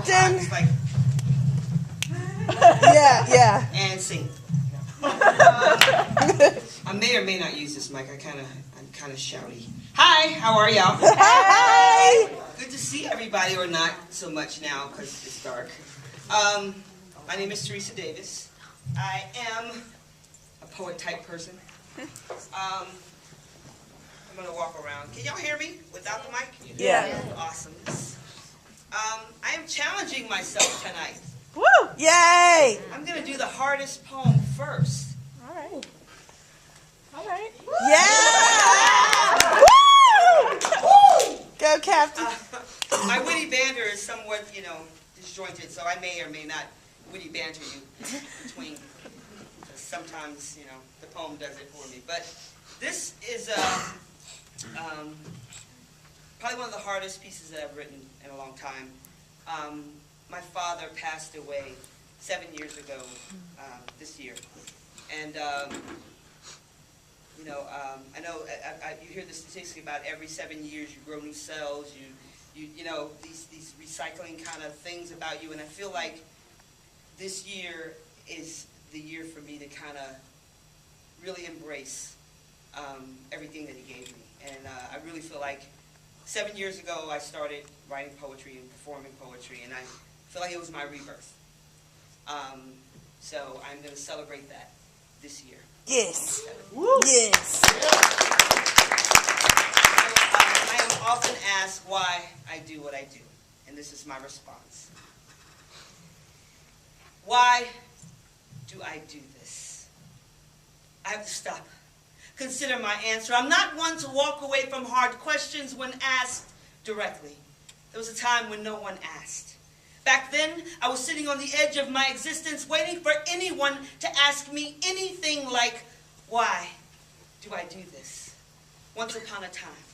Captain. It's like, Yeah. and sing. I may or may not use this mic. I'm kind of shouty. Hi, how are y'all? Hi. Good to see everybody, or not so much now because it's dark. My name is Theresa Davis. I am a poet type person. I'm gonna walk around. Can y'all hear me without the mic? Yeah. Awesomeness. I am challenging myself tonight. Woo! Yay! I'm gonna do the hardest poem first. All right. Yeah! Woo! Go, Captain. My witty banter is somewhat, disjointed, so I may or may not witty banter you between. Sometimes, the poem does it for me. But this is probably one of the hardest pieces that I've written in a long time. My father passed away 7 years ago this year. And, I know you hear the statistic about every 7 years you grow new cells, these recycling kind of things about you. And I feel like this year is the year for me to kind of really embrace everything that he gave me. And I really feel like 7 years ago I started writing poetry and performing poetry, and I feel like it was my rebirth. So I'm going to celebrate that this year. Yes. Woo. Yes. I am often asked why I do what I do, and this is my response. Why do I do this? I have to stop. Consider my answer. I'm not one to walk away from hard questions when asked directly. There was a time when no one asked. Back then, I was sitting on the edge of my existence, waiting for anyone to ask me anything like, why do I do this? Once upon a time,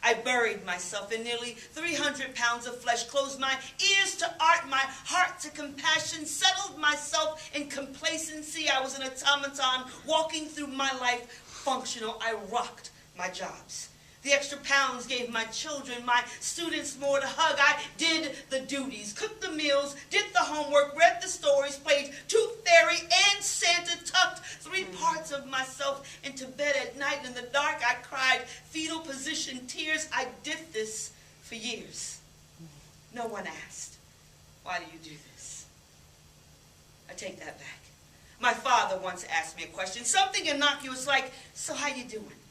I buried myself in nearly 300 pounds of flesh, closed my ears to art, my heart to compassion, settled myself in complacency. I was an automaton walking through my life functional. I rocked my jobs. The extra pounds gave my children, my students more to hug. I did the duties, cooked the meals, did the homework, read the stories, played Tooth Fairy and Santa, tucked 3 parts of myself into bed at night. In the dark, I cried fetal position tears. I did this for years. No one asked, why do you do this? I take that back. My father once asked me a question, something innocuous like, so how you doing?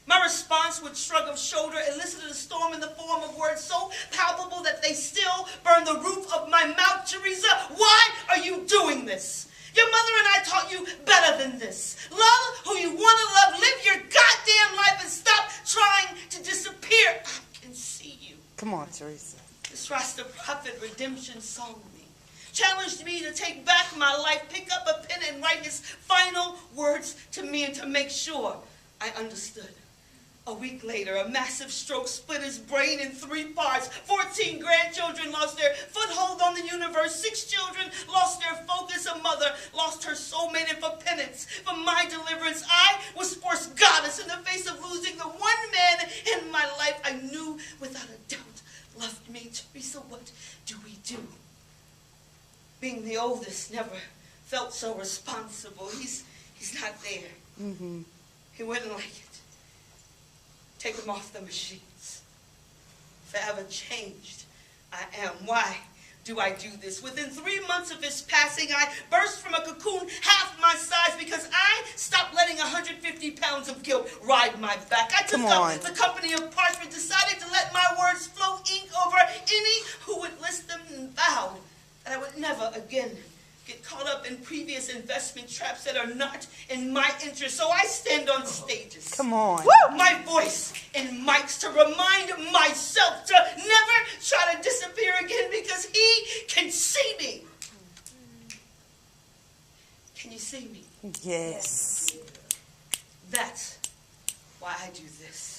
My response with shrug of shoulder elicited a storm in the form of words so palpable that they still burn the roof of my mouth. Teresa, why are you doing this? Your mother and I taught you better than this. Love who you want to love, live your goddamn life, and stop trying to disappear. I can see you. Come on, Theresa. This Rasta Prophet redemption song me. Challenged me to take back my life, pick up a pen and write his final words to me, and to make sure I understood. A week later, a massive stroke split his brain in 3 parts. 14 grandchildren lost their foothold on the universe. 6 children lost their focus. A mother lost her soulmate. And for penance, for my deliverance, I was forced goddess in the face of losing the one man in my life I knew without a doubt loved me. Teresa, what do we do? Being the oldest never felt so responsible. He's not there. Mm-hmm. He wouldn't like it. Take him off the machines. Forever changed I am. Why do I do this? Within 3 months of his passing, I burst from a cocoon half my size because I stopped letting 150 pounds of guilt ride my back. I took up the company of parchment, decided to let my words flow ink over any who would list them, and vowed that I would never again get caught up in previous investment traps that are not in my interest. So I stand on stages. Come on. Woo! My voice in mics to remind myself to never try to disappear again because he can see me. Can you see me? Yes. That's why I do this.